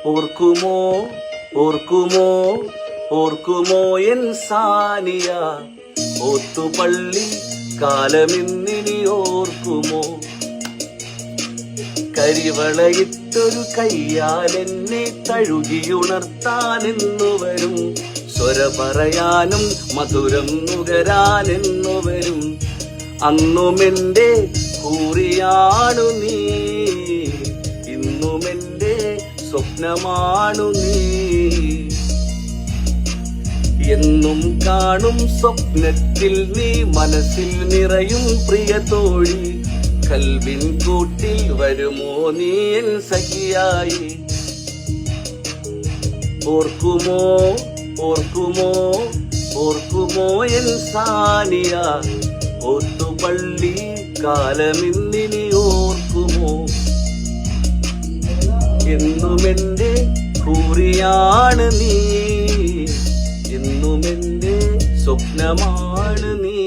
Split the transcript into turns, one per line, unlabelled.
ഓർക്കുമോ ഓർക്കുമോ ഓർക്കുമോ N Sania ഓത്തുപള്ളി കാലമിന്നിനി ഓർക്കുമോ? കരിവളയിട്ടൊരു കയ്യാൽ എന്നെ തഴുകിയുണർത്താനെന്നു വരും, സ്വര പറയാനും മധുരം നുകരാനെന്നു വരും. അന്നുമെന്റെ കൂറിയാണു നീ, ഇന്നുമെന്റെ സ്വപ്നമാണു നീ. എന്നും കാണും സ്വപ്നത്തിൽ നീ, മനസ്സിൽ നിറയും പ്രിയ തോഴി. കൽവിൻ കൂട്ടിൽ വരുമോ നീ എൻ സഖിയായി? ഓർക്കുമോ ഓർക്കുമോ ഓർക്കുമോ എൻ സാനിയ ഓത്തുപള്ളി കാലമിന്നിനി ഓർക്കുമോ? എന്നുമെന്റെ കൂറിയാണ് നീ, എന്നുമെന്റെ സ്വപ്നമാണ് നീ.